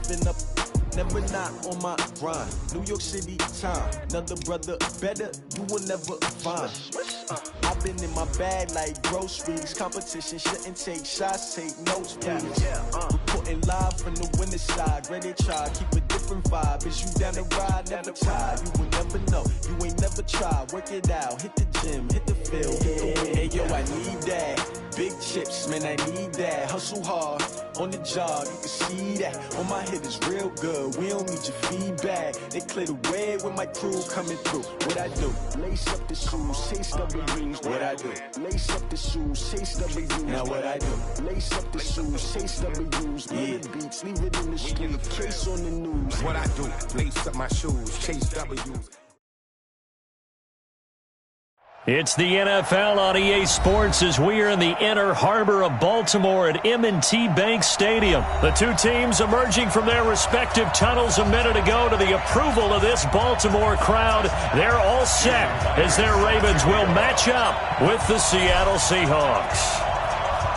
Been up, never not on my grind. New York City time, another brother better, you will never find. I've been in my bag like groceries. Competition shouldn't take shots, take notes, please. Reporting live from the winter side. Ready to try, keep a different vibe. Is you down the ride? Never tired. You will never know. You ain't never tried. Work it out. Hit the gym, hit the field. Hey yo, I need that. Big chips, man, I need that. Hustle hard on the job. You can see that. On my head is real good. We don't need your feedback. They clear the way with my crew coming through. What I do? Lace up the shoes, chase W's. What I do? Lace up the shoes, chase W's. Now what I do? Lace up the shoes, chase W's. Yeah, beats, leave it in the street. Case on the news. What I do? Lace up my shoes, chase W's. It's the NFL on EA Sports as we are in the inner harbor of Baltimore at M&T Bank Stadium. The two teams emerging from their respective tunnels a minute ago to the approval of this Baltimore crowd. They're all set as their Ravens will match up with the Seattle Seahawks.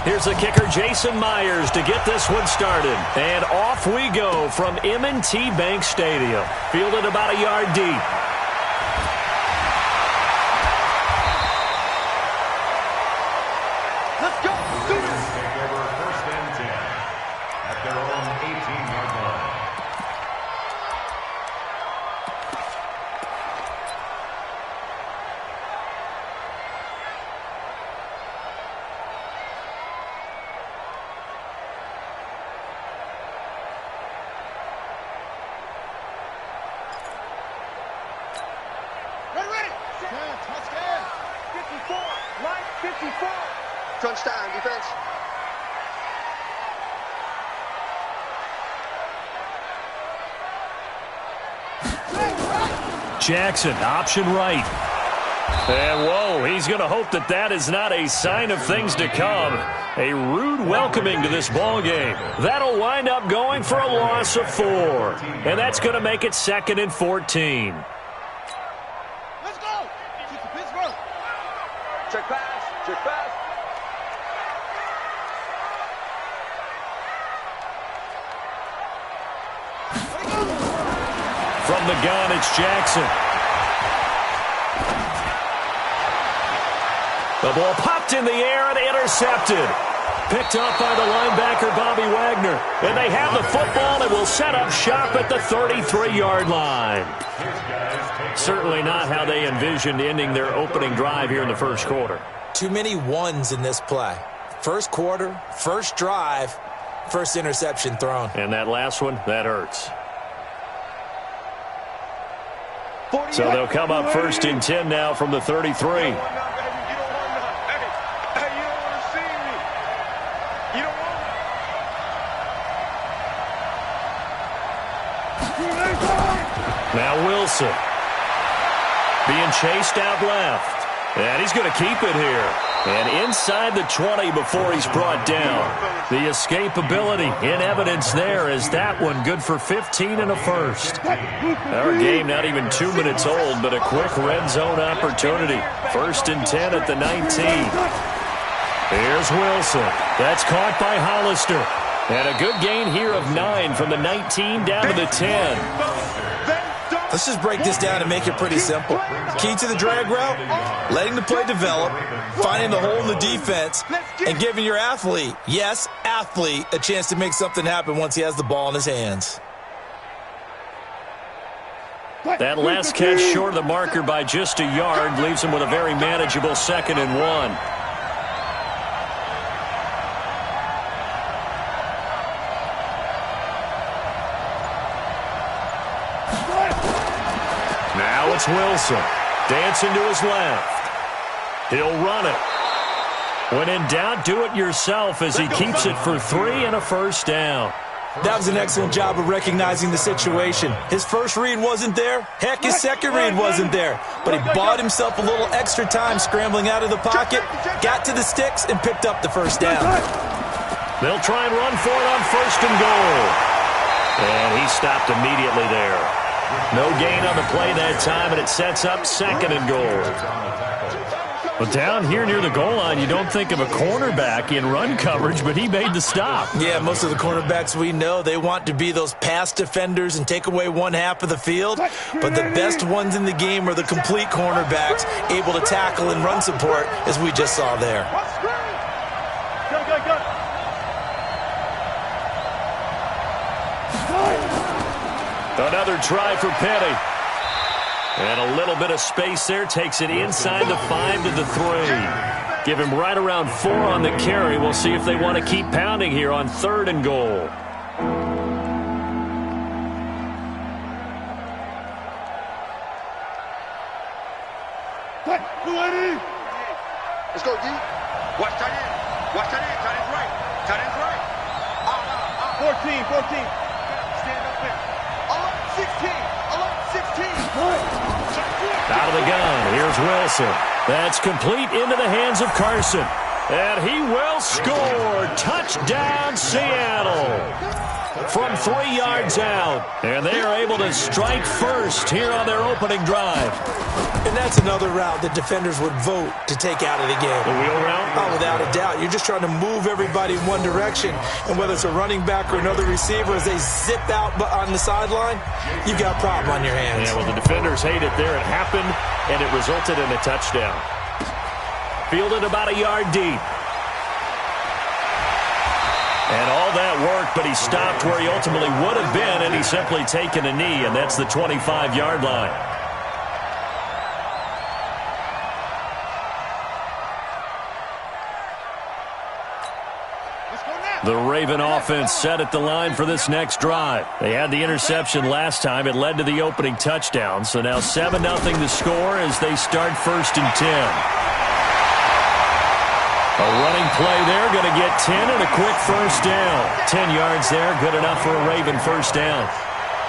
Here's the kicker, Jason Myers, to get this one started. And off we go from M&T Bank Stadium. Fielded about a yard deep. Touchdown, defense. Jackson, option right. And whoa, he's going to hope that that is not a sign of things to come. A rude welcoming to this ball game. That'll wind up going for a loss of 4. And that's going to make it 2nd and 14. Let's go. Pittsburgh. Check pass. Check pass. From the gun, it's Jackson. The ball popped in the air and intercepted. Picked up by the linebacker, Bobby Wagner. And they have the football and will set up shop at the 33-yard line. Certainly not how they envisioned ending their opening drive here in the first quarter. Too many ones in this play. First quarter, first drive, first interception thrown. And that last one, that hurts. So they'll come up 1st and 10 now from the 33. Now Wilson being chased out left. And he's going to keep it here. And inside the 20 before he's brought down. The escapability in evidence there as that one good for 15 and a first. Our game not even 2 minutes old, but a quick red zone opportunity. 1st and 10 at the 19. Here's Wilson. That's caught by Hollister. And a good gain here of 9 from the 19 down to the 10. Let's just break this down and make it pretty simple. Key to the drag route, letting the play develop, finding the hole in the defense, and giving your athlete, yes, athlete, a chance to make something happen once he has the ball in his hands. That last catch short of the marker by just a yard leaves him with a very manageable 2nd and 1. Now it's Wilson. Dancing to his left. He'll run it. When in doubt, do it yourself as he keeps it for 3 and a first down. That was an excellent job of recognizing the situation. His first read wasn't there. Heck, his second read wasn't there. But he bought himself a little extra time scrambling out of the pocket, got to the sticks, and picked up the first down. They'll try and run for it on 1st and goal. And he stopped immediately there. No gain on the play that time, and it sets up 2nd and goal. But down here near the goal line, you don't think of a cornerback in run coverage, but he made the stop. Yeah, most of the cornerbacks we know, they want to be those pass defenders and take away one half of the field. But the best ones in the game are the complete cornerbacks, able to tackle and run support, as we just saw there. Another try for Petty. And a little bit of space there. Takes it inside the 5 to the 3. Give him right around 4 on the carry. We'll see if they want to keep pounding here on 3rd and goal. Let's go, D. Watch tight end. Watch tight end. Tight end's right. Tight end's right. 14. Stand up there. 16. Out of the gun. Here's Wilson. That's complete into the hands of Carson. And he will score. Touchdown, Seattle. From 3 yards out. And they are able to strike first here on their opening drive. And that's another route that defenders would vote to take out of the game. The wheel route? Oh, without a doubt. You're just trying to move everybody in one direction. And whether it's a running back or another receiver, as they zip out on the sideline, you've got a problem on your hands. Yeah, well, the defenders hate it there. It happened, and it resulted in a touchdown. Fielded about a yard deep. And all that worked, but he stopped where he ultimately would have been, and he's simply taken a knee, and that's the 25-yard line. The Raven offense set at the line for this next drive. They had the interception last time. It led to the opening touchdown. So now 7-0 the score as they start 1st and 10. A running play there, going to get 10 and a quick first down. 10 yards there, good enough for a Raven first down.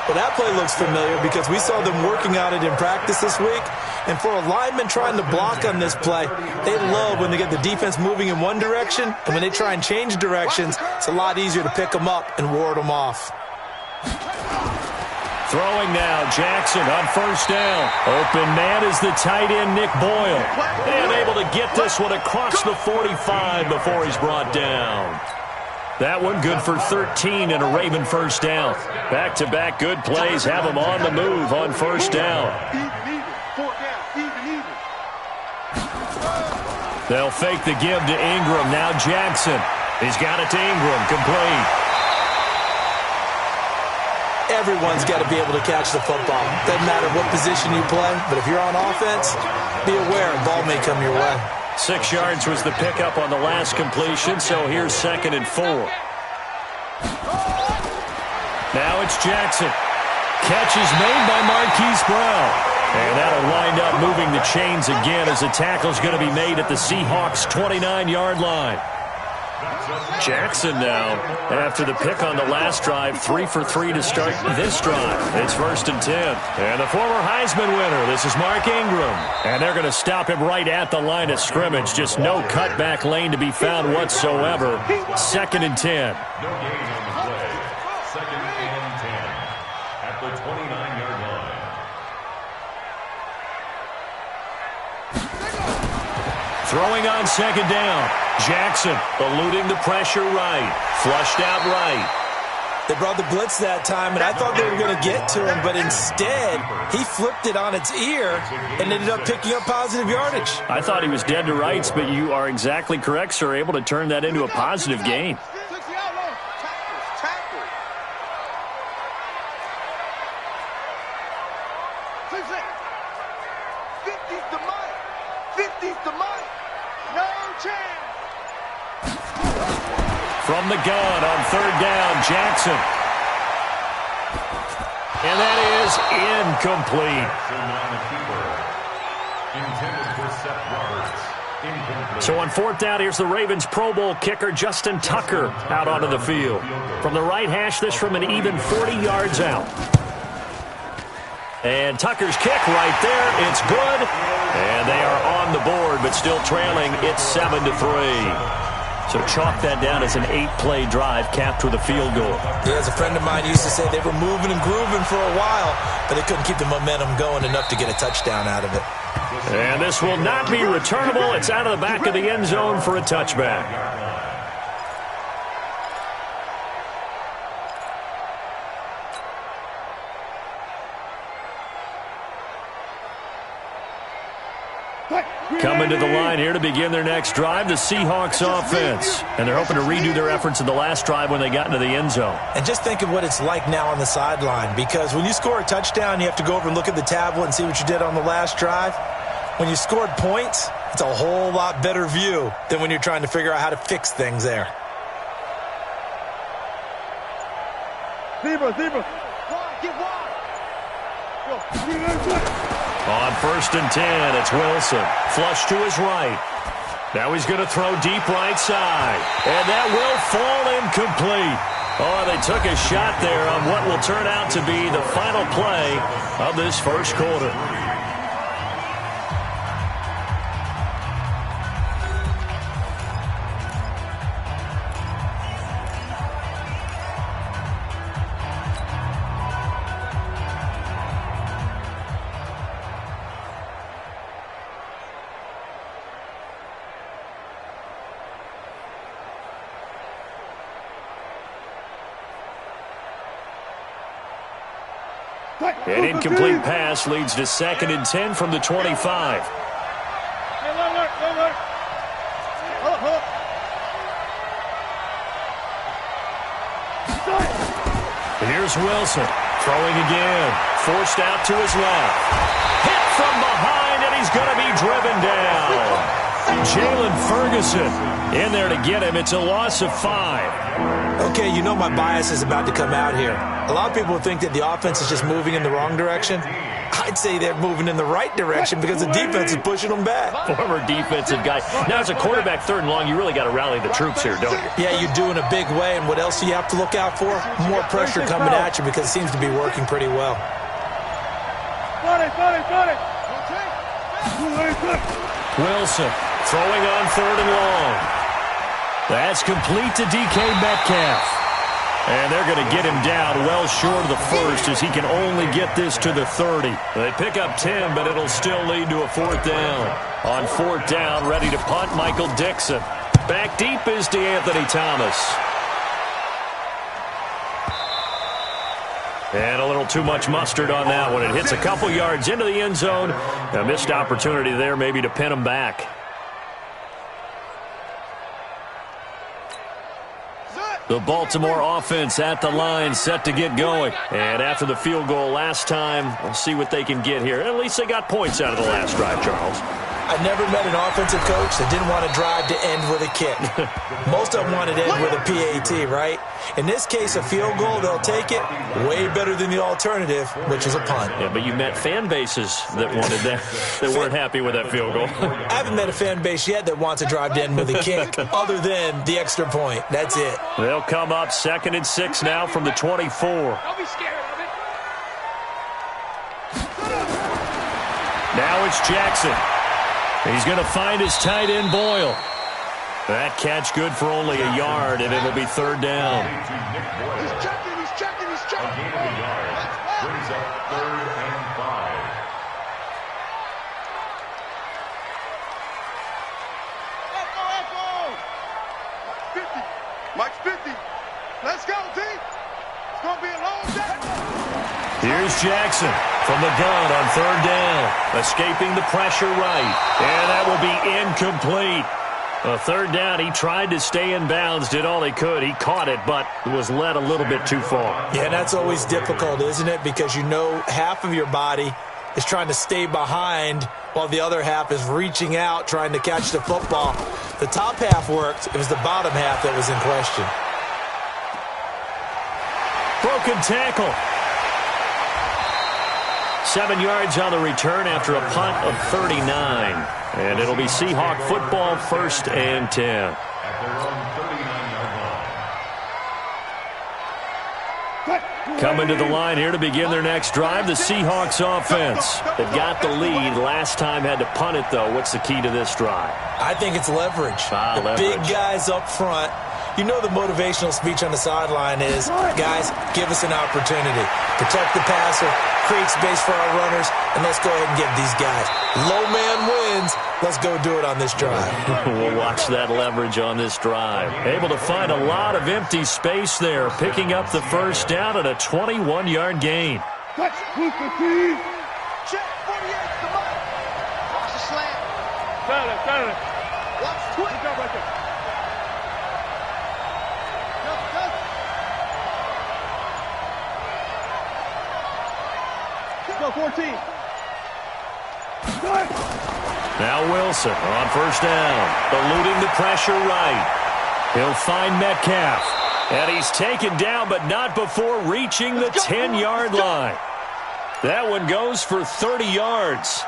Well, that play looks familiar because we saw them working on it in practice this week. And for a lineman trying to block on this play, they love when they get the defense moving in one direction. And when they try and change directions, it's a lot easier to pick them up and ward them off. Throwing now, Jackson on first down. Open man is the tight end, Nick Boyle. And able to get this one across the 45 before he's brought down. That one good for 13 and a Raven first down. Back-to-back good plays have him on the move on first down. They'll fake the give to Ingram. Now Jackson. He's got it to Ingram. Complete. Everyone's got to be able to catch the football. Doesn't matter what position you play, but if you're on offense, be aware a ball may come your way. 6 yards was the pickup on the last completion, so here's 2nd and 4. Now it's Jackson. Catch is made by Marquise Brown. And that'll wind up moving the chains again as the tackle's going to be made at the Seahawks' 29-yard line. Jackson now, after the pick on the last drive, 3 for 3 to start this drive. It's 1st and 10. And the former Heisman winner, this is Mark Ingram. And they're going to stop him right at the line of scrimmage. Just no cutback lane to be found whatsoever. 2nd and 10. Throwing on 2nd down. Jackson eluding the pressure right. Flushed out right. They brought the blitz that time, and I thought they were going to get to him, but instead, he flipped it on its ear and ended up picking up positive yardage. I thought he was dead to rights, but you are exactly correct, sir. Able to turn that into a positive gain. From the gun on 3rd down, Jackson. And that is incomplete. So on 4th down, here's the Ravens Pro Bowl kicker, Justin Tucker, out onto the field. From the right hash, this from an even 40 yards out. And Tucker's kick right there. It's good. And they are on the board, but still trailing. It's 7-3. So chalk that down as an 8-play drive capped with a field goal. Yeah, as a friend of mine used to say, they were moving and grooving for a while, but they couldn't keep the momentum going enough to get a touchdown out of it. And this will not be returnable. It's out of the back of the end zone for a touchback. Coming to the line here to begin their next drive, the Seahawks offense. And they're hoping to redo their efforts in the last drive when they got into the end zone. And just think of what it's like now on the sideline, because when you score a touchdown, you have to go over and look at the tablet and see what you did on the last drive. When you scored points, it's a whole lot better view than when you're trying to figure out how to fix things there. Zebra. Get wide. On 1st and 10, it's Wilson. Flush to his right. Now he's going to throw deep right side. And that will fall incomplete. Oh, they took a shot there on what will turn out to be the final play of this first quarter. An incomplete pass leads to 2nd and 10 from the 25. Here's Wilson throwing again. Forced out to his left. Hit from behind, and he's going to be driven down. Jalen Ferguson in there to get him. It's a loss of 5. Okay, you know my bias is about to come out here. A lot of people think that the offense is just moving in the wrong direction. I'd say they're moving in the right direction because the defense is pushing them back. Former defensive guy. Now, as a quarterback, 3rd and long, you really got to rally the troops here, don't you? Yeah, you do in a big way. And what else do you have to look out for? More pressure coming at you because it seems to be working pretty well. Wilson throwing on 3rd and long. That's complete to DK Metcalf. And they're going to get him down well short of the first as he can only get this to the 30. They pick up 10, but it'll still lead to a 4th down. On 4th down, ready to punt, Michael Dixon. Back deep is DeAnthony Thomas. And a little too much mustard on that one. It hits a couple yards into the end zone. A missed opportunity there maybe to pin him back. The Baltimore offense at the line, set to get going. And after the field goal last time, we'll see what they can get here. At least they got points out of the last drive, Charles. I never met an offensive coach that didn't want to drive to end with a kick. Most of them wanted to end with a PAT, right? In this case, a field goal, they'll take it. Way better than the alternative, which is a punt. Yeah, but you met fan bases that wanted that, that weren't happy with that field goal. I haven't met a fan base yet that wants to drive to end with a kick, other than the extra point. That's it. They'll come up 2nd and 6 now from the 24. Don't be scared of it. Now it's Jackson. He's going to find his tight end, Boyle. That catch good for only a yard, and it'll be 3rd down. He's checking. A gain of a yard brings up 3rd and 5. Echo. 50. Mike's 50. Let's go, D. It's going to be a long day. Here's Jackson from the gun on 3rd down. Escaping the pressure right. And that will be incomplete. A 3rd down, he tried to stay in bounds, did all he could. He caught it, but was led a little bit too far. Yeah, that's always difficult, isn't it? Because you know half of your body is trying to stay behind while the other half is reaching out, trying to catch the football. The top half worked. It was the bottom half that was in question. Broken tackle. 7 yards on the return after a punt of 39. And it'll be Seahawk football, 1st and 10. Coming to the line here to begin their next drive, the Seahawks offense. They've got the lead. Last time had to punt it, though. What's the key to this drive? I think it's leverage. Leverage. Big guys up front You know the motivational speech on the sideline is, guys, give us an opportunity. Protect the passer, create space for our runners, and let's go ahead and get these guys. Low man wins. Let's go do it on this drive. We'll watch that leverage on this drive. Able to find a lot of empty space there, picking up the first down at a 21-yard gain. Check, 48, come on. Watch the slant. Got it. Watch the twist. Good job right there. Go 14. Now Wilson on first down, eluding the pressure right. He'll find Metcalf. And he's taken down, but not before reaching the 10-yard line. That one goes for 30 yards.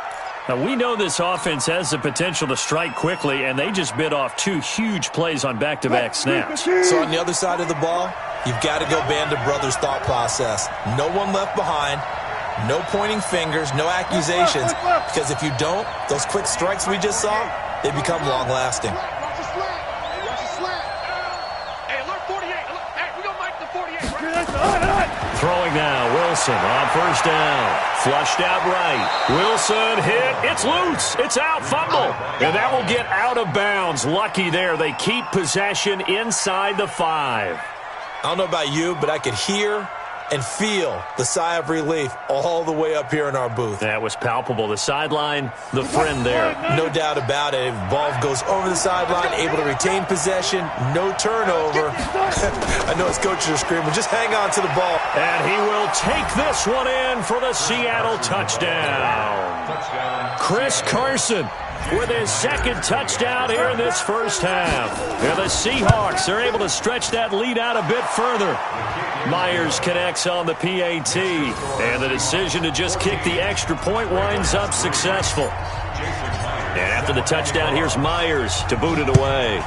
Now, we know this offense has the potential to strike quickly, and they just bit off 2 huge plays on back-to-back snaps. So on the other side of the ball, you've got to go Band of Brothers thought process. No one left behind. No pointing fingers, no accusations, because if you don't, those quick strikes we just saw, they become long-lasting. Watch the slant. Watch the slant. Hey, alert 48. Hey, we gonna make the 48. Right? Throwing now, Wilson on first down. Flushed out right. Wilson hit. It's loose. It's out. Fumble. And that will get out of bounds. Lucky there. They keep possession inside the 5. I don't know about you, but I could hear and feel the sigh of relief all the way up here in our booth. That was palpable. The sideline, the friend there. No doubt about it. Ball goes over the sideline, able to retain possession, no turnover. I know his coaches are screaming, just hang on to the ball. And he will take this one in for the Seattle touchdown. Chris Carson with his second touchdown here in this first half. And the Seahawks are able to stretch that lead out a bit further. Myers connects on the PAT, and the decision to just kick the extra point winds up successful. And after the touchdown, here's Myers to boot it away.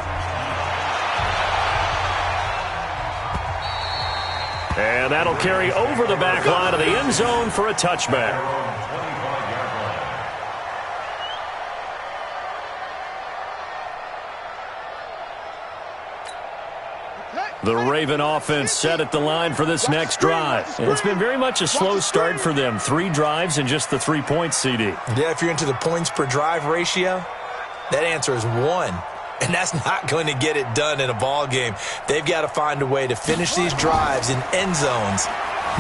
And that'll carry over the back line of the end zone for a touchback. The Raven offense set at the line for this next drive. And it's been very much a slow start for them. 3 drives and just the 3 points, CD. Yeah, if you're into the points per drive ratio, that answer is 1. And that's not going to get it done in a ball game. They've got to find a way to finish these drives in end zones,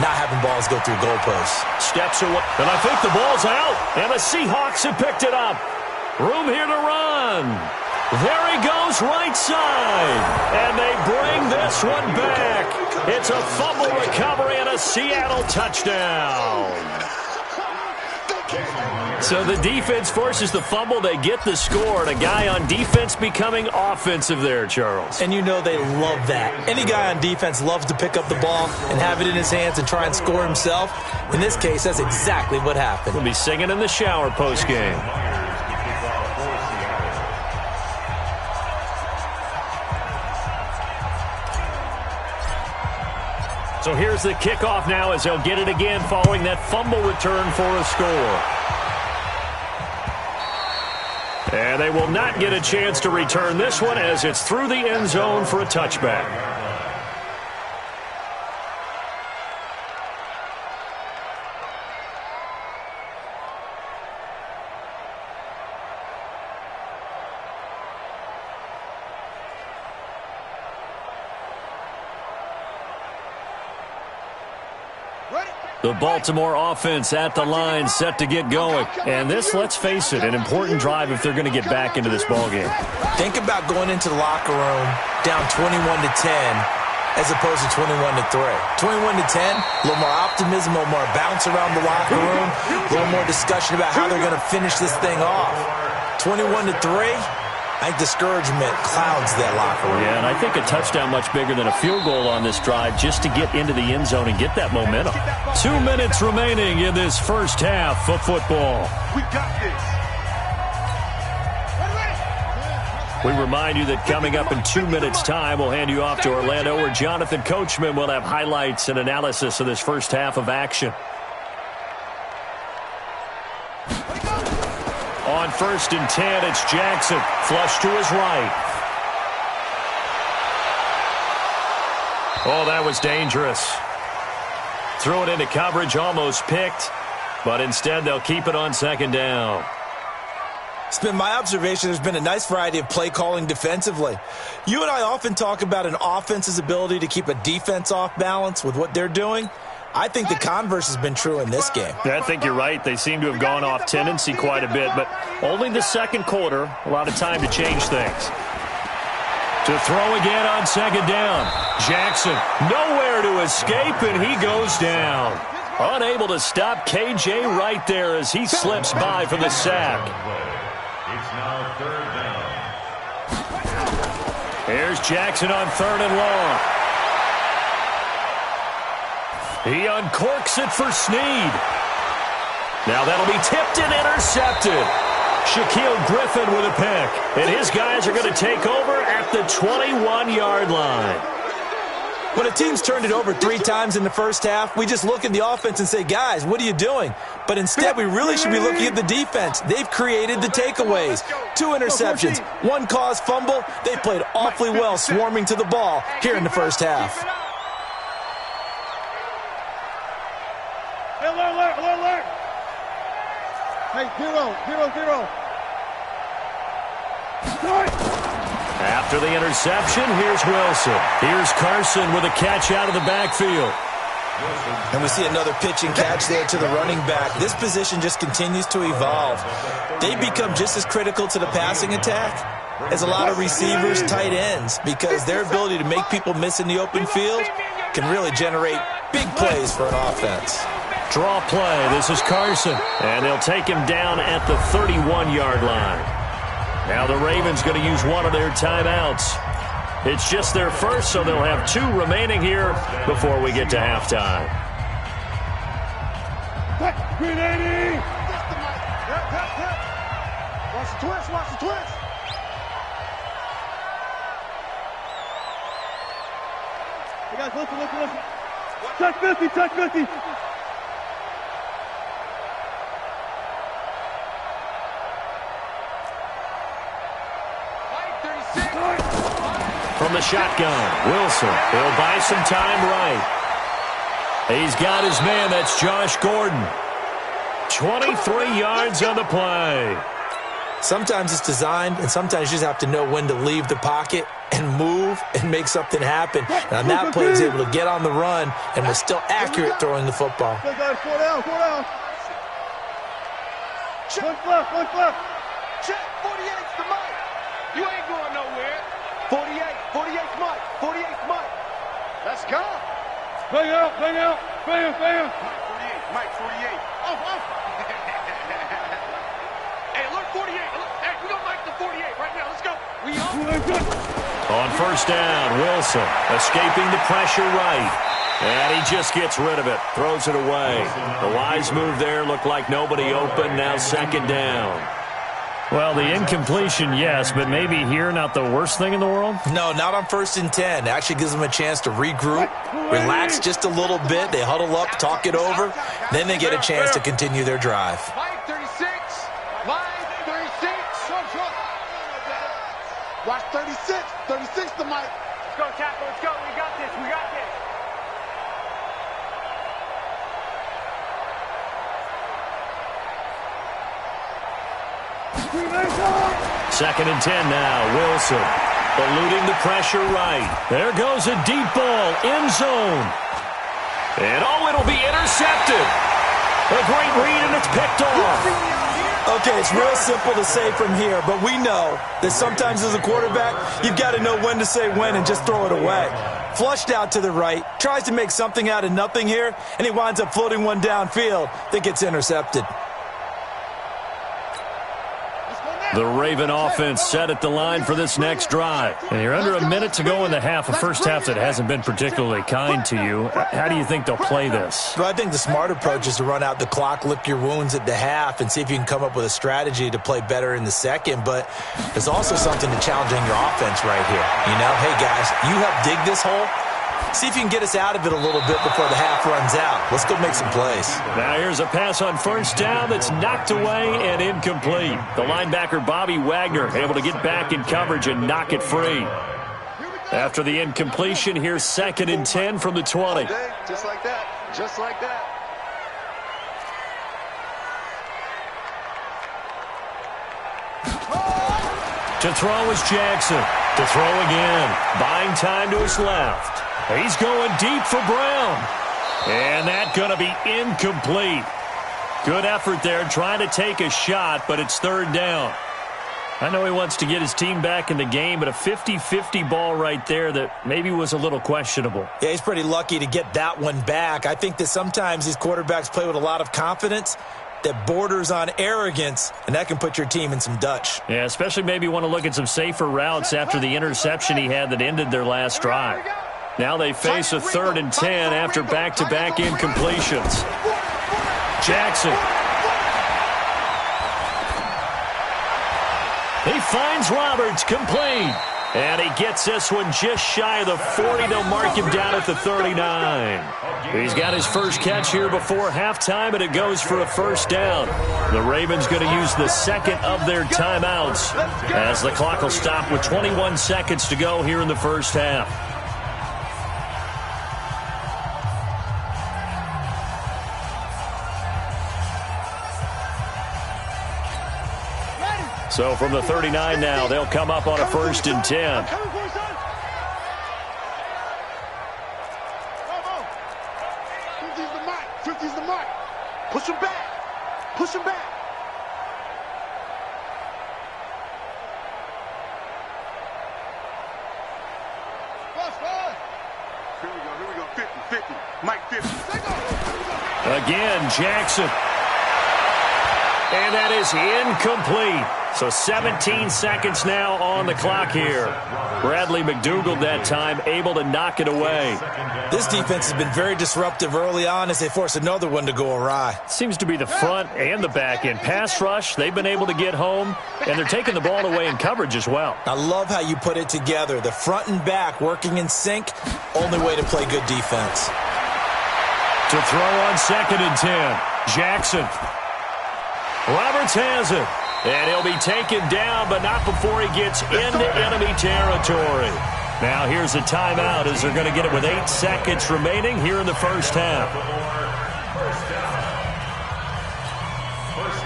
not having balls go through goalposts. Steps away, and I think the ball's out. And the Seahawks have picked it up. Room here to run. There he goes, right side. And they bring this one back. It's a fumble recovery and a Seattle touchdown. So the defense forces the fumble. They get the score. And a guy on defense becoming offensive there, Charles. And you know they love that. Any guy on defense loves to pick up the ball and have it in his hands and try and score himself. In this case, that's exactly what happened. We'll be singing in the shower postgame. So here's the kickoff now as they'll get it again following that fumble return for a score. And they will not get a chance to return this one as it's through the end zone for a touchback. The Baltimore offense at the line, set to get going. And this, let's face it, an important drive if they're going to get back into this ballgame. Think about going into the locker room down 21-10 as opposed to 21-3. 21-10, a little more optimism, a little more bounce around the locker room, a little more discussion about how they're going to finish this thing off. 21-3. I think discouragement clouds that locker room. Yeah, and I think a touchdown much bigger than a field goal on this drive just to get into the end zone and get that momentum. 2 minutes remaining in this first half of football. We got this. We remind you that coming up in 2 minutes' time, we'll hand you off to Orlando, where Jonathan Coachman will have highlights and analysis of this first half of action. On 1st and 10, it's Jackson. Flush to his right. Oh, that was dangerous. Threw it into coverage, almost picked, but instead they'll keep it on second down. It's been my observation there's been a nice variety of play calling defensively. You and I often talk about an offense's ability to keep a defense off balance with what they're doing. I think the converse has been true in this game. I think you're right. They seem to have gone off tendency quite a bit, but only the second quarter, a lot of time to change things. To throw again on second down. Jackson nowhere to escape, and he goes down. Unable to stop KJ right there as he slips by for the sack. It's now third down. Here's Jackson on third and long. He uncorks it for Snead. Now that'll be tipped and intercepted. Shaquille Griffin with a pick. And his guys are going to take over at the 21-yard line. When a team's turned it over 3 times in the first half, we just look at the offense and say, guys, what are you doing? But instead, we really should be looking at the defense. They've created the takeaways. 2 interceptions, 1 caused fumble. They've played awfully well swarming to the ball here in the first half. Hey, alert. Hey, 0. After the interception, here's Wilson. Here's Carson with a catch out of the backfield. And we see another pitch and catch there to the running back. This position just continues to evolve. They become just as critical to the passing attack as a lot of receivers, tight ends, because their ability to make people miss in the open field can really generate big plays for an offense. Draw play. This is Carson. And they'll take him down at the 31-yard line. Now the Ravens going to use one of their timeouts. It's just their first, so they'll have 2 remaining here before we get to halftime. Green 80. Watch the twist. Hey guys, listen. Check 50. From the shotgun, Wilson. He'll buy some time right. He's got his man. That's Josh Gordon. 23 yards on the play. Sometimes it's designed, and sometimes you just have to know when to leave the pocket and move and make something happen. And on that play, he's able to get on the run and was still accurate throwing the football. 4 down. One left. Check, 48's the mic. You ain't going nowhere. 48's Mike. 48's Mike. Let's go. Bang out. Bam. 48, Mike 48. Oh. Hey, alert 48. Hey, we don't like the 48 right now. Let's go. We on. On first down, Wilson escaping the pressure right. And he just gets rid of it. Throws it away. The wise move there looked like nobody open. Now second down. Well, the incompletion, yes, but maybe here not the worst thing in the world? No, not on 1st and 10. It actually gives them a chance to regroup, relax just a little bit. They huddle up, talk it over. Then they get a chance to continue their drive. Mike 36. Watch 36. 36 to Mike. Let's go, tackle. Let's go. We got this. Second and 10 now. Wilson eluding the pressure right. There goes a deep ball, end zone. And it'll be intercepted. A great read, and it's picked off. Okay, it's real simple to say from here, but we know that sometimes as a quarterback, you've got to know when to say when and just throw it away. Flushed out to the right, tries to make something out of nothing here, and he winds up floating one downfield that gets intercepted. The Raven offense set at the line for this next drive. And you're under a minute to go in the half, a first half that hasn't been particularly kind to you. How do you think they'll play this? Well, I think the smart approach is to run out the clock, lick your wounds at the half, and see if you can come up with a strategy to play better in the second. But there's also something to challenging your offense right here. You know, hey, guys, you help dig this hole. See if you can get us out of it a little bit before the half runs out. Let's go make some plays. Now here's a pass on first down that's knocked away and incomplete. The linebacker, Bobby Wagner, able to get back in coverage and knock it free. After the incompletion, here's 2nd and 10 from the 20. Just like that. Just like that. To throw is Jackson. To throw again. Buying time to his left. He's going deep for Brown. And that's going to be incomplete. Good effort there trying to take a shot, but it's 3rd down. I know he wants to get his team back in the game, but a 50-50 ball right there that maybe was a little questionable. Yeah, he's pretty lucky to get that one back. I think that sometimes these quarterbacks play with a lot of confidence that borders on arrogance, and that can put your team in some Dutch. Yeah, especially maybe want to look at some safer routes after the interception he had that ended their last drive. Now they face a 3rd and 10 after back-to-back incompletions. Jackson. He finds Roberts, complete. And he gets this one just shy of the 40. They'll mark him down at the 39. He's got his first catch here before halftime, and it goes for a 1st down. The Ravens going to use the 2nd of their timeouts as the clock will stop with 21 seconds to go here in the first half. So from the 39 now, they'll come up on a 1st and 10. 50's the mark. Push him back. Push him back. Here we go. 50. Mike 50. Again, Jackson. And that is incomplete. So 17 seconds now on the clock here. Bradley McDougald that time able to knock it away. This defense has been very disruptive early on as they force another one to go awry. Seems to be the front and the back end. Pass rush, they've been able to get home, and they're taking the ball away in coverage as well. I love how you put it together. The front and back working in sync, only way to play good defense. To throw on 2nd and 10, Jackson. Roberts has it, and he'll be taken down, but not before he gets into enemy territory. Now here's a timeout as they're going to get it with 8 seconds remaining here in the first half.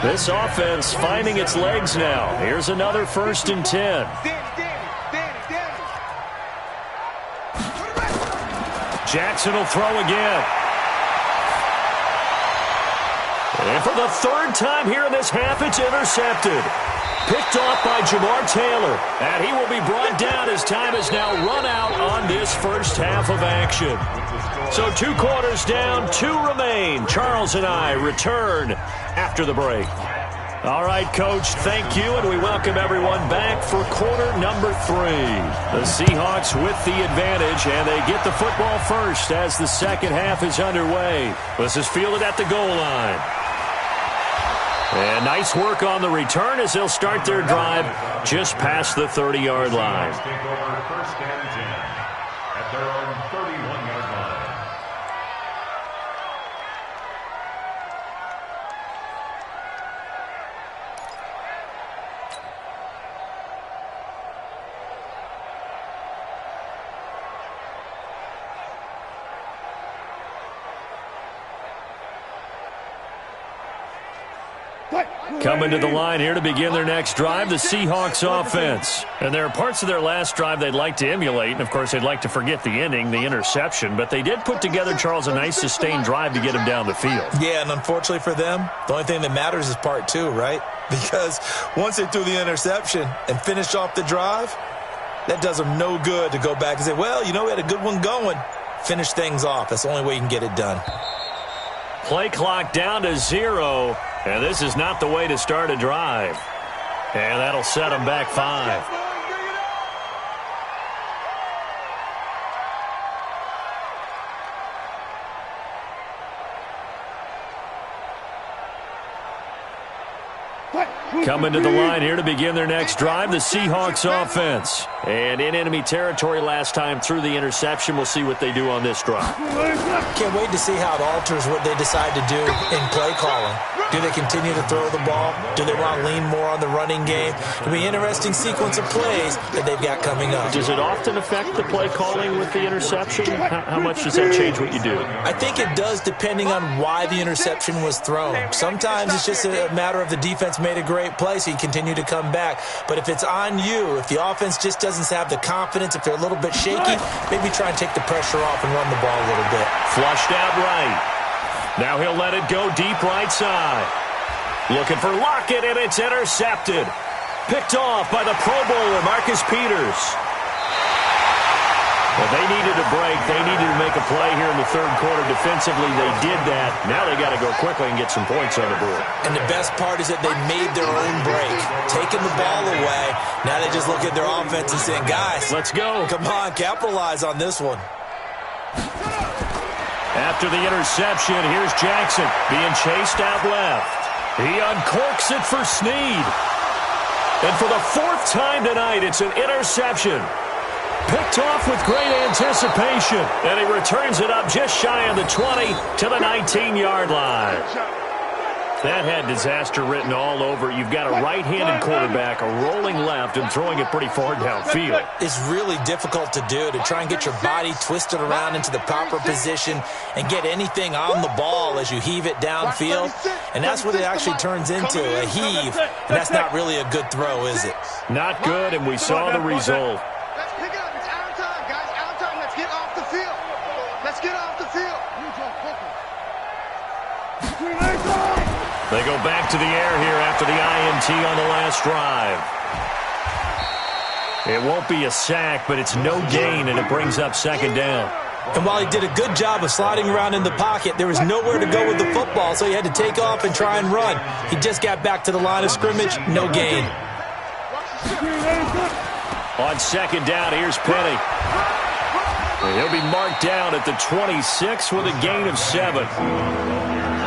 This offense finding its legs now. Here's another 1st and 10. Jackson will throw again. And for the 3rd time here in this half, it's intercepted. Picked off by Jamar Taylor. And he will be brought down as time is now run out on this first half of action. So 2 quarters down, 2 remain. Charles and I return after the break. All right, Coach, thank you, and we welcome everyone back for quarter number 3. The Seahawks with the advantage, and they get the football first as the second half is underway. This is fielded at the goal line. And nice work on the return as they'll start their drive just past the 30-yard line. Take over 1st and 10 at their own 31-yard line. Coming to the line here to begin their next drive, the Seahawks offense. And there are parts of their last drive they'd like to emulate, and of course they'd like to forget the ending, the interception, but they did put together, Charles, a nice sustained drive to get him down the field. Yeah, and unfortunately for them, the only thing that matters is part 2, right? Because once they threw the interception and finished off the drive, that does them no good to go back and say, well, you know, we had a good one going. Finish things off. That's the only way you can get it done. Play clock down to 0. And this is not the way to start a drive. And that'll set them back 5. Coming to the line here to begin their next drive, the Seahawks offense. And in enemy territory last time through the interception. We'll see what they do on this drive. Can't wait to see how it alters what they decide to do in play calling. Do they continue to throw the ball? Do they want to lean more on the running game? It'll be an interesting sequence of plays that they've got coming up. Does it often affect the play calling with the interception? How much does that change what you do? I think it does depending on why the interception was thrown. Sometimes it's just a matter of the defense made a great play, so you continue to come back. But if it's on you, if the offense just doesn't have the confidence, if they're a little bit shaky, maybe try and take the pressure off and run the ball a little bit. Flushed out right. Now he'll let it go deep right side. Looking for Lockett, and it's intercepted. Picked off by the Pro Bowler, Marcus Peters. Well, they needed a break. They needed to make a play here in the third quarter. Defensively, they did that. Now they got to go quickly and get some points on the board. And the best part is that they made their own break. Taking the ball away, now they just look at their offense and saying, guys, let's go. Come on, capitalize on this one. After the interception, here's Jackson being chased out left. He uncorks it for Snead. And for the fourth time tonight, it's an interception. Picked off with great anticipation. And he returns it up just shy of the 20 to the 19-yard line. That had disaster written all over. You've got a right-handed quarterback, a rolling left, and throwing it pretty far downfield. It's really difficult to do, to try and get your body twisted around into the proper position and get anything on the ball as you heave it downfield. And that's what it actually turns into, a heave. And that's not really a good throw, is it? Not good, and we saw the result. Let's pick it up. It's our time, guys. Our time. Let's get off the field. Let's get off the field. They go back to the air here after the INT on the last drive. It won't be a sack, but it's no gain, and it brings up second down. And while he did a good job of sliding around in the pocket, there was nowhere to go with the football, so he had to take off and try and run. He just got back to the line of scrimmage, no gain. On second down, here's Penny. And he'll be marked down at the 26 with a gain of 7.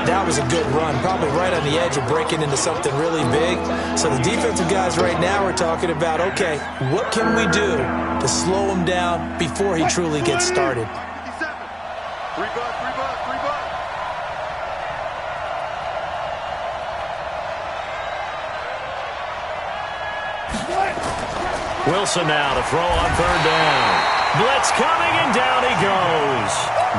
That was a good run, probably right on the edge of breaking into something really big. So the defensive guys right now are talking about, okay, what can we do to slow him down before he truly gets started? Wilson now to throw on third down. Blitz coming, and down he goes.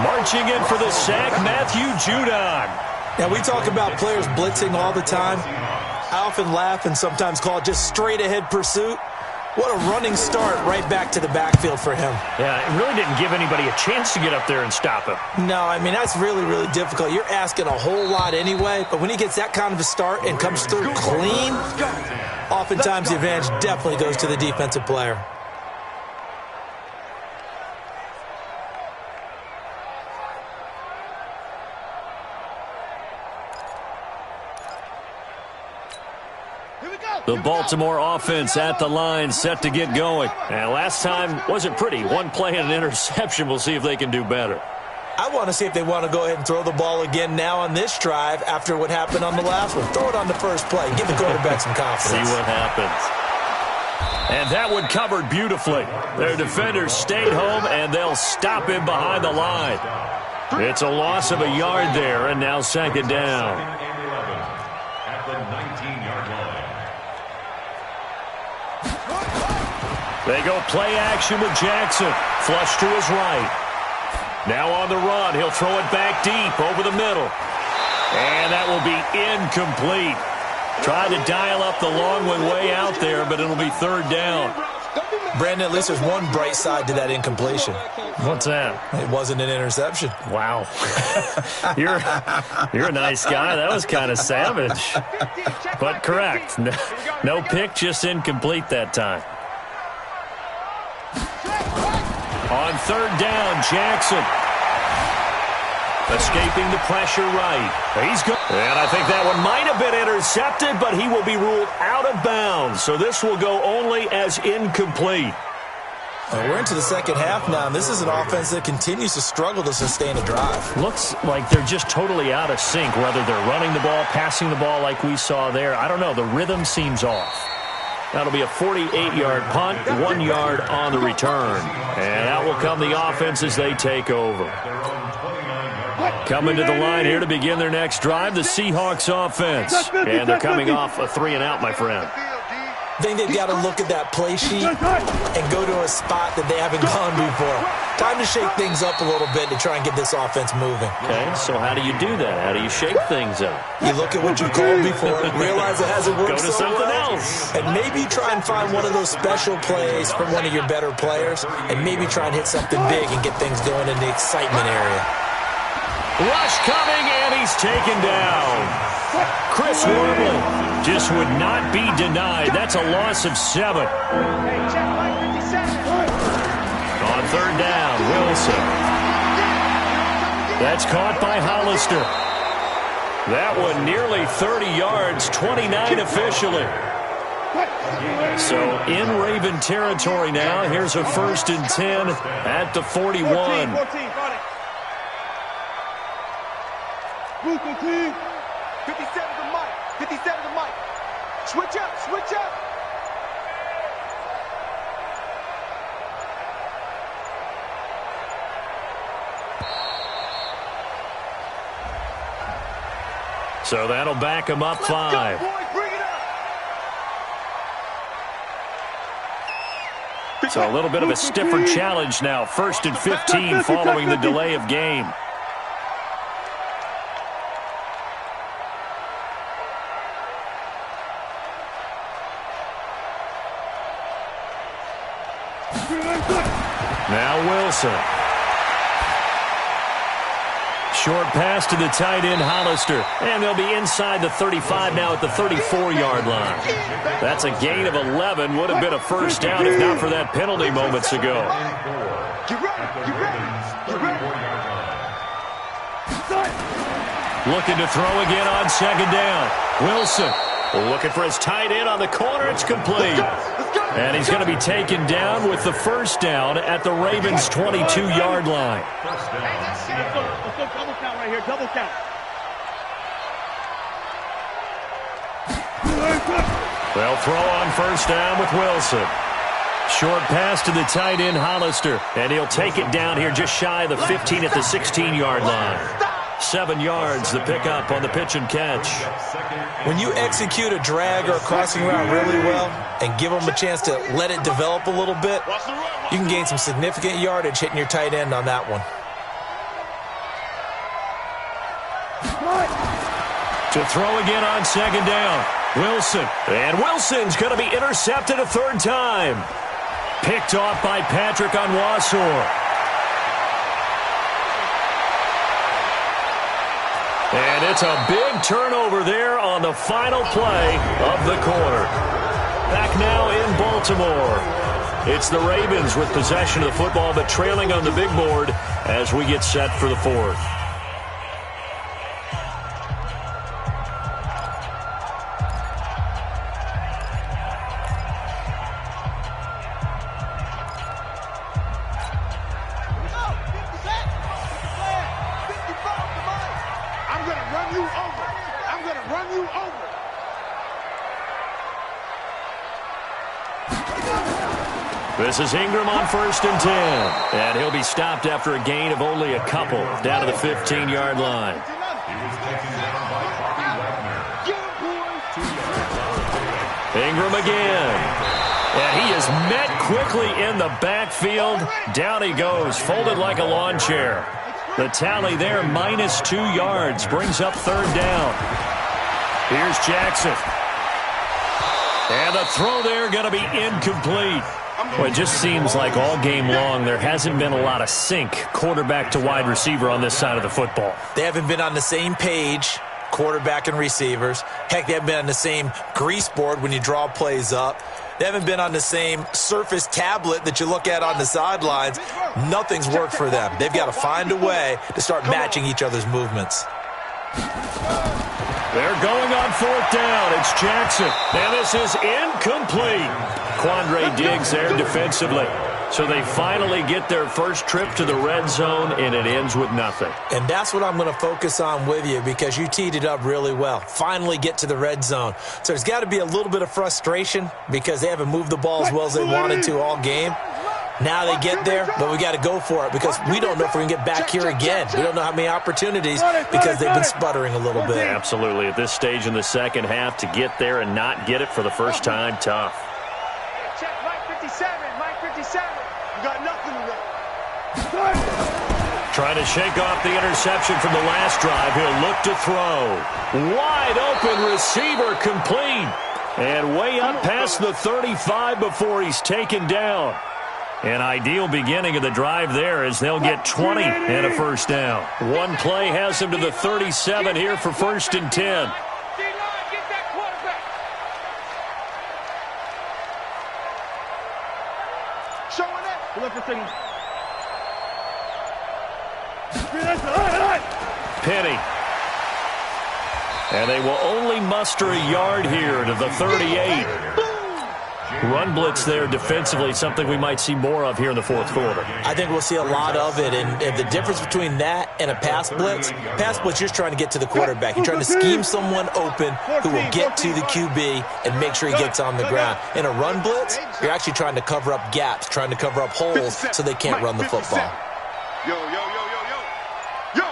Marching in for the sack, Matthew Judon. Now, we talk about players blitzing all the time. I often laugh and sometimes call it just straight-ahead pursuit. What a running start right back to the backfield for him. Yeah, it really didn't give anybody a chance to get up there and stop him. No, I mean, that's really, really difficult. You're asking a whole lot anyway, but when he gets that kind of a start and comes through clean, oftentimes the advantage definitely goes to the defensive player. The Baltimore offense at the line, set to get going. And last time wasn't pretty. One play and an interception. We'll see if they can do better. I want to see if they want to go ahead and throw the ball again now on this drive after what happened on the last one. Throw it on the first play. Give the quarterback some confidence. See what happens. And that one covered beautifully. Their defenders stayed home, and they'll stop him behind the line. It's a loss of a yard there, and now second down. At the 19-yard line. They go play action with Jackson. Flush to his right. Now on the run, he'll throw it back deep over the middle. And that will be incomplete. Tried to dial up the long one way out there, but it'll be third down. Brandon, at least there's one bright side to that incompletion. What's that? It wasn't an interception. Wow. You're a nice guy. That was kind of savage. But correct. No pick, just incomplete that time. On third down, Jackson. Escaping the pressure right. He's good. And I think that one might have been intercepted, but he will be ruled out of bounds. So this will go only as incomplete. We're into the second half now, and this is an offense that continues to struggle to sustain a drive. Looks like they're just totally out of sync, whether they're running the ball, passing the ball like we saw there. I don't know. The rhythm seems off. That'll be a 48-yard punt, 1 yard on the return. And out will come the offense as they take over. Coming to the line here to begin their next drive, the Seahawks offense. And they're coming off a 3-and-out, my friend. I think they've got to look at that play sheet and go to a spot that they haven't gone before. Time to shake things up a little bit to try and get this offense moving. Okay, so how do you do that? How do you shake things up? You look at what you called before, realize it hasn't worked Go to so something well, else. and maybe try and find one of those special plays from one of your better players, and maybe try and hit something big and get things going in the excitement area. Rush coming, and he's taken down. Chris Wormley just would not be denied. That's a loss of 7. On 3rd down, Wilson. That's caught by Hollister. That one nearly 30 yards, 29 officially. So in Raven territory now. Here's a 1st and 10 at the 41. 14, 57 to Mike. 57 to Mike. Switch up, switch up. So that'll back him up 5. Let's go, boys. Bring it up. So a little bit of a stiffer challenge now. 1st and 15 following the delay of game. Now Wilson. Short pass to the tight end, Hollister. And they'll be inside the 35 now at the 34-yard line. That's a gain of 11. Would have been a 1st down if not for that penalty moments ago. Get ready, get ready, get ready. Looking to throw again on 2nd down. Wilson looking for his tight end on the corner. It's complete. And he's going to be taken down with the 1st down at the Ravens' 22-yard line. Let's go double count right here, double count. They'll throw on 1st down with Wilson. Short pass to the tight end, Hollister. And he'll take it down here just shy of the 15 at the 16-yard line. 7 yards, the pickup on the pitch and catch. When you execute a drag or a crossing route really well and give them a chance to let it develop a little bit, you can gain some significant yardage hitting your tight end on that one. To throw again on 2nd down, Wilson. And Wilson's going to be intercepted a 3rd time. Picked off by Patrick Onwuasor. And it's a big turnover there on the final play of the quarter. Back now in Baltimore. It's the Ravens with possession of the football, but trailing on the big board as we get set for the 4th. This is Ingram on 1st and 10. And he'll be stopped after a gain of only a couple down to the 15-yard line. Ingram again. And he is met quickly in the backfield. Down he goes, folded like a lawn chair. The tally there, -2 yards, brings up 3rd down. Here's Jackson. And the throw there going to be incomplete. Well, it just seems like all game long there hasn't been a lot of sync quarterback to wide receiver on this side of the football. They haven't been on the same page, quarterback and receivers. Heck, they haven't been on the same grease board when you draw plays up. They haven't been on the same surface tablet that you look at on the sidelines. Nothing's worked for them. They've got to find a way to start matching each other's movements. They're going on 4th down. It's Jackson. And this is incomplete. Quandre Diggs there defensively. So they finally get their first trip to the red zone, and it ends with nothing. And that's what I'm going to focus on with you because you teed it up really well. Finally get to the red zone. So there's got to be a little bit of frustration because they haven't moved the ball as well as they wanted to all game. Now they get there, but we got to go for it because we don't know if we're going to get back here again. We don't know how many opportunities because they've been sputtering a little bit. Absolutely. At this stage in the second half, to get there and not get it for the first time, tough. Check Mike 57, Mike 57. You got nothing today. Trying to shake off the interception from the last drive. He'll look to throw. Wide open receiver complete. And way up past the 35 before he's taken down. An ideal beginning of the drive there as they'll get 20 and a first down. One play has them to the 37 here for 1st and 10. Penny. And they will only muster a yard here to the 38. Run blitz there defensively, something we might see more of here in the fourth quarter. I think we'll see a lot of it, and the difference between that and a pass blitz, you're trying to get to the quarterback. You're trying to scheme someone open who will get to the QB and make sure he gets on the ground. In a run blitz, you're actually trying to cover up gaps, trying to cover up holes so they can't run the football. Yo, yo, yo, yo, yo. Yo!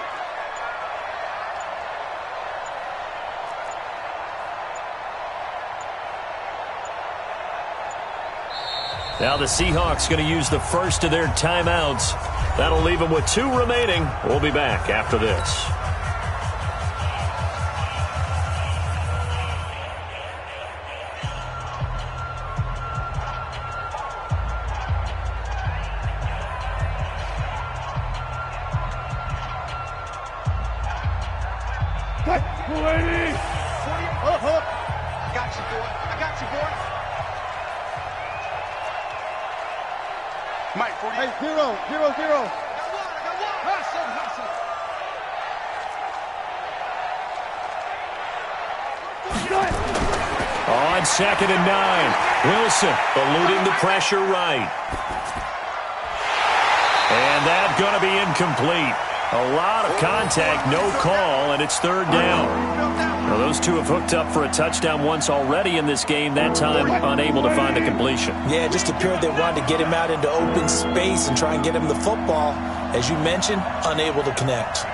Now the Seahawks going to use the first of their timeouts. That'll leave them with 2 remaining. We'll be back after this. Mike, 40. Hey, 0, 0, 0. I got one. Hustle. On 2nd and 9. Wilson eluding the pressure right. And that's going to be incomplete. A lot of contact, no call, and it's 3rd down. Well, those two have hooked up for a touchdown once already in this game, that time unable to find the completion. Yeah, it just appeared they wanted to get him out into open space and try and get him the football. As you mentioned, unable to connect.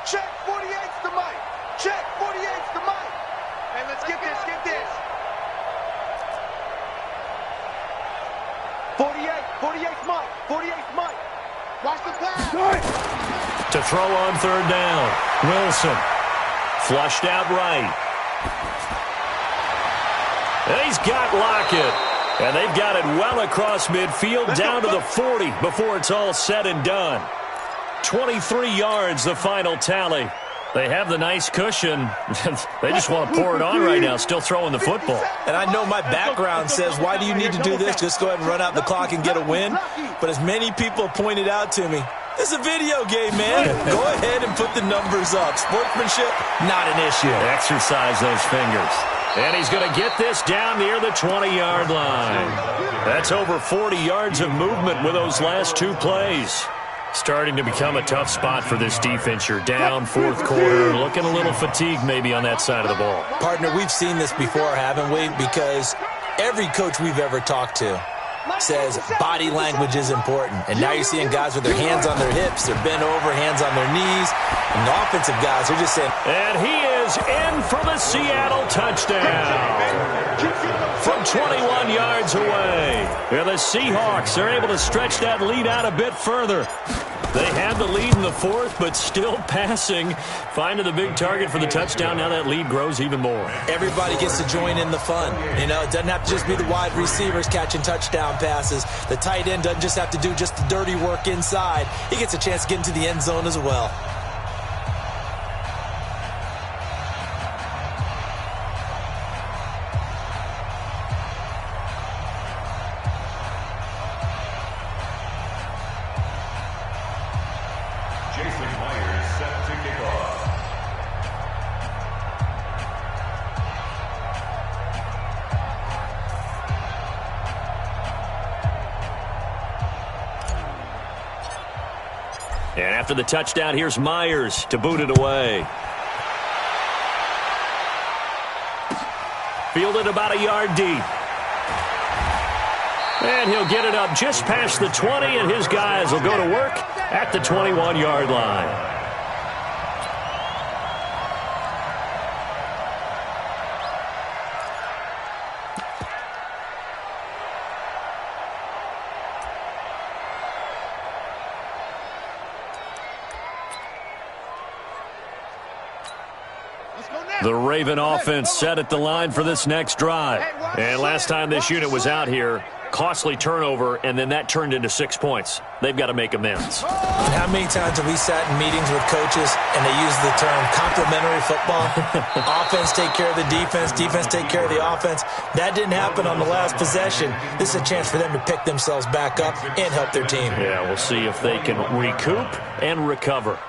Check 48's the mic. Check 48's the mic. Hey, let's get this. 48's Mike. 48's Mike. Watch the pass. To throw on 3rd down. Wilson. Flushed out right. And he's got Lockett. And they've got it well across midfield down to the 40 before it's all said and done. 23 yards, the final tally. They have the nice cushion. They just want to pour it on right now, still throwing the football. And I know my background says, why do you need to do this? Just go ahead and run out the clock and get a win. But as many people pointed out to me, this is a video game, man. Go ahead and put the numbers up. Sportsmanship, not an issue. Exercise those fingers. And he's going to get this down near the 20-yard line. That's over 40 yards of movement with those last 2 plays. Starting to become a tough spot for this defense. You're down 4th quarter, looking a little fatigued maybe on that side of the ball. Partner, we've seen this before, haven't we? Because every coach we've ever talked to says body language is important. And now you're seeing guys with their hands on their hips, they're bent over, hands on their knees. And the offensive guys are just saying. And he is in for the Seattle touchdown. From 21 yards away. And the Seahawks are able to stretch that lead out a bit further. They had the lead in the 4th, but still passing. Finding the big target for the touchdown. Now that lead grows even more. Everybody gets to join in the fun. You know, it doesn't have to just be the wide receivers catching touchdown passes. The tight end doesn't just have to do just the dirty work inside. He gets a chance to get into the end zone as well. And after the touchdown, here's Myers to boot it away. Fielded about a yard deep. And he'll get it up just past the 20, and his guys will go to work at the 21-yard line. The Raven offense set at the line for this next drive. And last time this unit was out here, costly turnover, and then that turned into 6 points. They've got to make amends. And how many times have we sat in meetings with coaches and they use the term complementary football? Offense take care of the defense, defense take care of the offense. That didn't happen on the last possession. This is a chance for them to pick themselves back up and help their team. Yeah, we'll see if they can recoup and recover.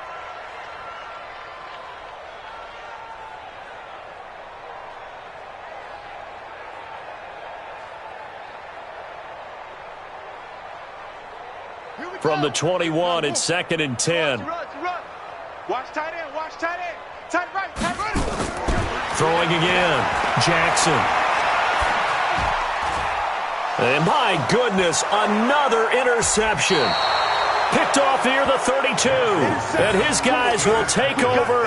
From the 21, it's 2nd and 10. Watch tight end, watch tight end. Tight right, tight right. Throwing again. Jackson. And my goodness, another interception. Picked off near the 32. And his guys will take over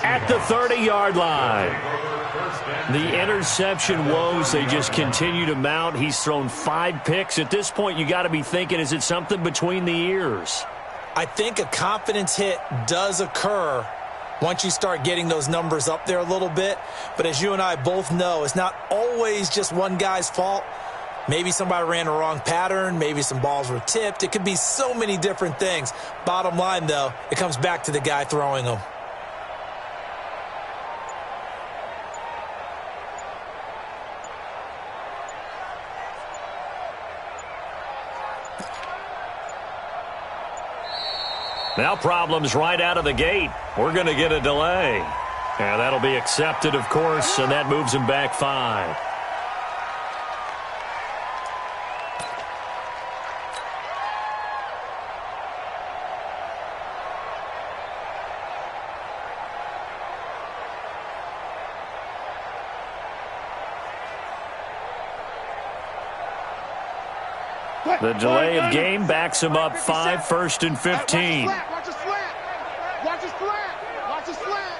at the 30-yard line. The interception woes, they just continue to mount. He's thrown 5 picks. At this point, you got to be thinking, is it something between the ears? I think a confidence hit does occur once you start getting those numbers up there a little bit. But as you and I both know, it's not always just one guy's fault. Maybe somebody ran a wrong pattern. Maybe some balls were tipped. It could be so many different things. Bottom line, though, it comes back to the guy throwing them. Now problems right out of the gate. We're going to get a delay. And that'll be accepted, of course, and that moves him back 5. The delay of game backs him up 5, 1st and 15. Watch a slant. Watch a slant. Watch a slant.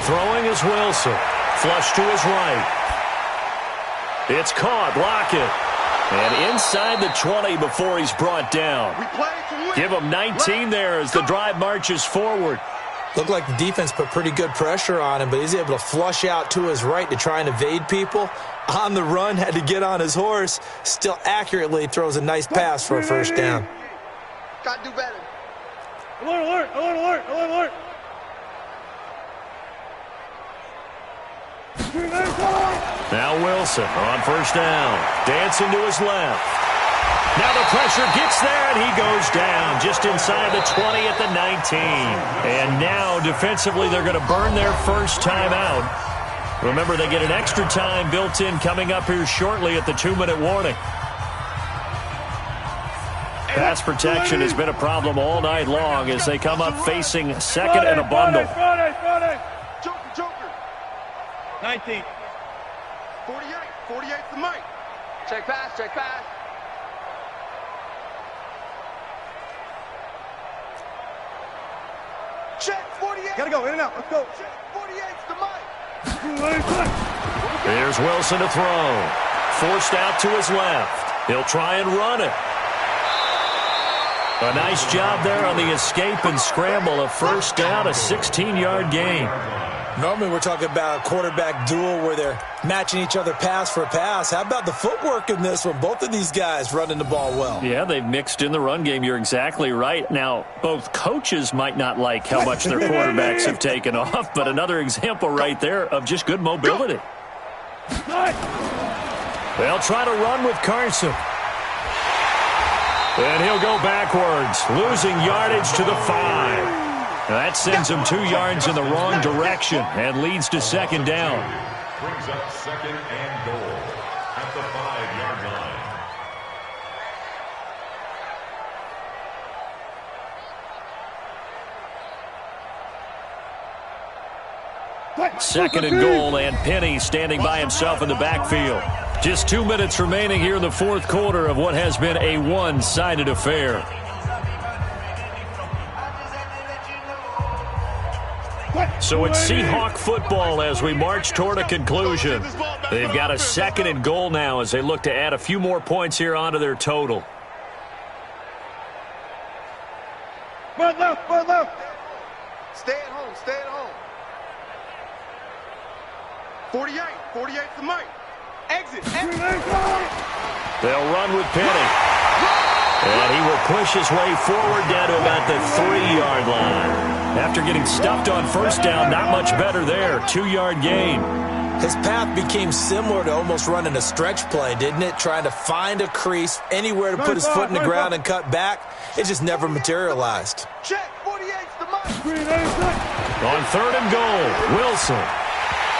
Throwing is Wilson. Flush to his right. It's caught. Lockett. And inside the 20 before he's brought down. Give him 19 there as the drive marches forward. Looked like the defense put pretty good pressure on him, but he's able to flush out to his right to try and evade people. On the run, had to get on his horse. Still accurately throws a nice pass for a first down. Got to do better. Alert, alert, alert, alert, alert, alert. Now Wilson on first down. Dancing to his left. Now the pressure gets there, and he goes down just inside the 20 at the 19. And now defensively they're going to burn their first timeout. Remember, they get an extra time built in coming up here shortly at the 2-minute warning. Pass protection has been a problem all night long as they come up facing 2nd and a bundle. Friday. Joker. 19. 48. 48's the mic. Check pass, check pass. Check 48. Gotta go, in and out, let's go. Check 48's the mic. There's Wilson to throw. Forced out to his left. He'll try and run it. A nice job there on the escape and scramble. A first down, a 16-yard gain. Normally we're talking about a quarterback duel where they're matching each other pass for pass. How about the footwork in this one? Both of these guys running the ball well. Yeah, they've mixed in the run game. You're exactly right. Now, both coaches might not like how much their quarterbacks have taken off, but another example right there of just good mobility. They'll try to run with Carson. And he'll go backwards, losing yardage to the 5. That sends him 2 yards in the wrong direction and leads to second down. Brings up second and goal at the 5-yard line. Second and goal, and Penny standing by himself in the backfield. Just 2 minutes remaining here in the fourth quarter of what has been a one-sided affair. So it's Seahawk football as we march toward a conclusion. They've got a second and goal now as they look to add a few more points here onto their total. Run left, run left. Stay at home, stay at home. 48, 48's the mic. Exit, exit. They'll run with Penny. And he will push his way forward down to about the 3-yard line. After getting stuffed on first down, not much better there. 2-yard gain. His path became similar to almost running a stretch play, didn't it? Trying to find a crease, anywhere to put his foot in the ground and cut back. It just never materialized. Check, 48's the mic. On third and goal, Wilson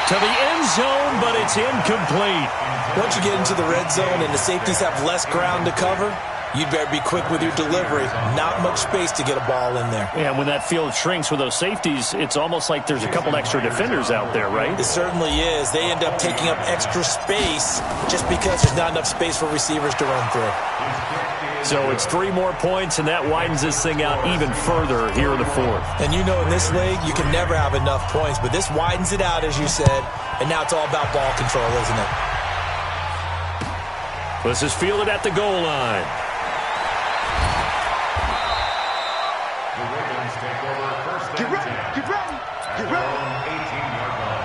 to the end zone, but it's incomplete. Once you get into the red zone and the safeties have less ground to cover, you'd better be quick with your delivery. Not much space to get a ball in there. Yeah, when that field shrinks with those safeties, it's almost like there's a couple extra defenders out there, right? It certainly is. They end up taking up extra space just because there's not enough space for receivers to run through. So it's 3 more points, and that widens this thing out even further here in the fourth. And you know in this league, you can never have enough points, but this widens it out, as you said, and now it's all about ball control, isn't it? This is fielded at the goal line. Get ready, get ready, get ready. 18-yard line.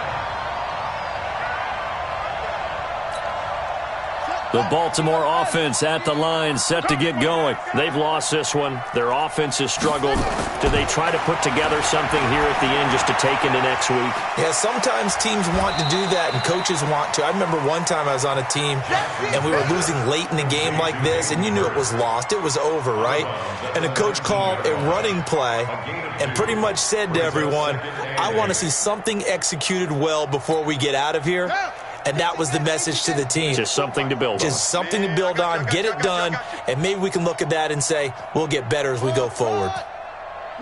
The Baltimore offense at the line, set to get going. They've lost this one. Their offense has struggled. Do they try to put together something here at the end just to take into next week? Yeah, sometimes teams want to do that and coaches want to. I remember one time I was on a team and we were losing late in the game like this, and you knew it was lost. It was over, right? And the coach called a running play and pretty much said to everyone, I want to see something executed well before we get out of here. And that was the message to the team. Just something to build on. Just something to build on, get it done, and maybe we can look at that and say, we'll get better as we go forward.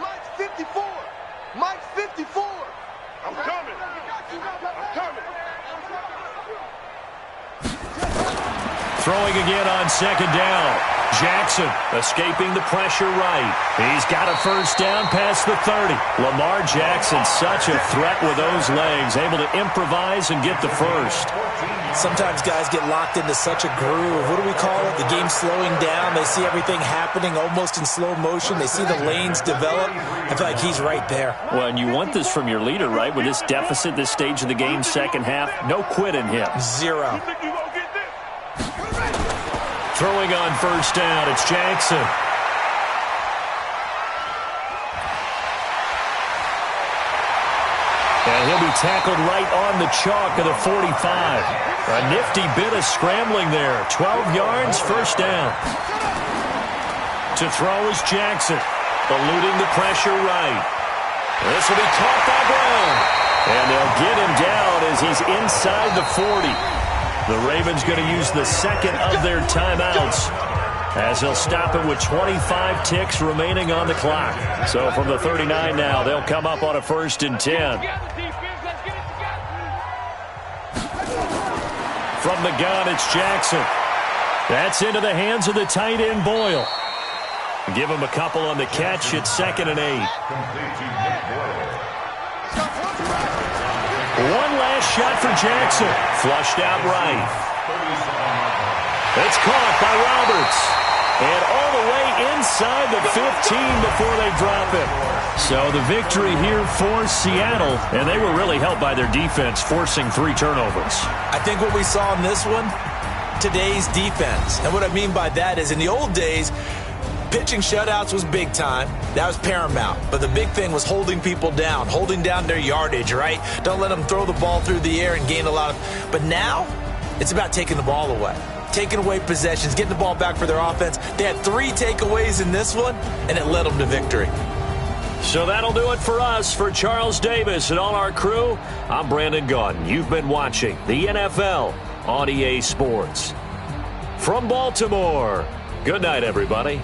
Mike's 54. Mike's 54. I'm coming. I'm coming. Throwing again on second down. Jackson escaping the pressure right. He's got a first down past the 30. Lamar Jackson, such a threat with those legs, able to improvise and get the first. Sometimes guys get locked into such a groove. What do we call it? The game's slowing down. They see everything happening almost in slow motion. They see the lanes develop. I feel like he's right there. Well, and you want this from your leader, right? With this deficit, this stage of the game, second half, no quit in him. Zero. Throwing on first down, it's Jackson. And he'll be tackled right on the chalk of the 45. A nifty bit of scrambling there. 12 yards, first down. To throw is Jackson, eluding the pressure right. This will be caught by Brown. And they'll get him down as he's inside the 40. The Ravens going to use the second of their timeouts as they'll stop it with 25 ticks remaining on the clock. So from the 39 now, they'll come up on a 1st and 10. From the gun, it's Jackson. That's into the hands of the tight end, Boyle. Give him a couple on the catch. It's 2nd and 8. One last shot for Jackson. Flushed out right. It's caught by Roberts. And all the way inside the 15 before they drop it. So the victory here for Seattle. And they were really helped by their defense, forcing 3 turnovers. I think what we saw in this one, today's defense. And what I mean by that is in the old days, pitching shutouts was big time. That was paramount. But the big thing was holding people down, holding down their yardage, right? Don't let them throw the ball through the air and gain a lot of... But now, It's about taking the ball away, taking away possessions, getting the ball back for their offense. They had 3 takeaways in this one, and it led them to victory. So that'll do it for us. For Charles Davis and all our crew, I'm Brandon Gaudin. You've been watching the NFL on EA Sports. From Baltimore, good night, everybody.